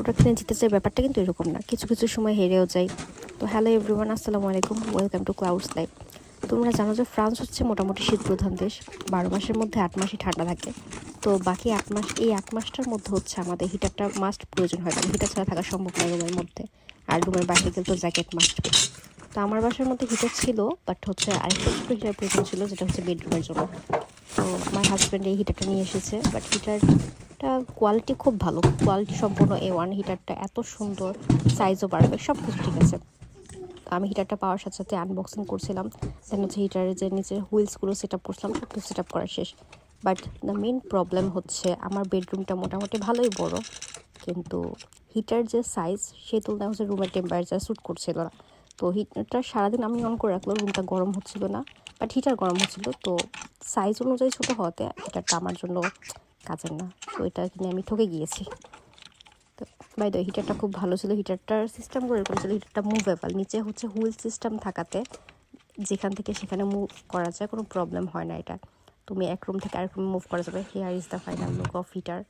Product কিনে জিতে চাই ব্যাপারটা কিন্তু এরকম না, কিছু কিছু সময় হেরেও যাই। তো হ্যালো এভরিওয়ান, আসসালামু আলাইকুম, ওয়েলকাম টু ক্লাউডস লাইফ। তোমরা জানো যে ফ্রান্স হচ্ছে মোটামুটি শীত প্রধান দেশ। 12 মাসের মধ্যে 8 মাসই ঠান্ডা থাকে। তো বাকি 8 মাস, এই 8 মাসটার মধ্যে হচ্ছে আমাদের হিটারটা মাস্ট প্রয়োজন হয়, কারণ হিটার ছাড়া থাকা সম্ভব নয় রুমের মধ্যে। আর রুমের বাইরে গেলে তো জ্যাকেট মাস্ট বি। তো আমার বাসার মধ্যে হিটার ছিল, বাট হচ্ছে আরেকটা ছোটো হিটার প্রয়োজন ছিল, যেটা হচ্ছে বেডরুমের জন্য। তো আমার হাজব্যান্ড এই হিটারটা নিয়ে এসেছে, বাট হিটারটা কোয়ালিটি খুব ভালো, কোয়ালিটি সম্পূর্ণ A1। হিটারটা এত সুন্দর, সাইজও পারফেক্ট, সব কিছু ঠিক আছে। তো আমি হিটারটা পাওয়ার সাথে সাথে আনবক্সিং করছিলাম, দেন হচ্ছে হিটারের যে নিচের হুইলসগুলো সেট আপ করছিলাম, সব কিছু সেট আপ করা শেষ। বাট দ্য মেন প্রবলেম হচ্ছে আমার বেডরুমটা মোটামুটি ভালোই বড়, কিন্তু হিটার যে সাইজ সেই তুলনায় হচ্ছে রুমের টেম্পারেচার স্যুট করছিল না। তো হিটারটা সারাদিন আমি অন করে রাখলো, রুমটা গরম হচ্ছিল না, বাট হিটার গরম হচ্ছিল। তো সাইজ অনুযায়ী ছোটো হওয়াতে হিটারটা আমার জন্য কাজের না। তো এটা কিনে আমি ঠকে গিয়েছি। তো বাই দ্য হিটারটা খুব ভালো ছিল। হিটারটার সিস্টেমগুলো এরকম ছিল, হিটারটা মুভেবল, নিচে হচ্ছে হুইল সিস্টেম থাকাতে যেখান থেকে সেখানে মুভ করা যায়, কোনো প্রবলেম হয় না। এটা তুমি এক রুম থেকে আরেক রুমে মুভ করা যাবে। Here is the final look of heater.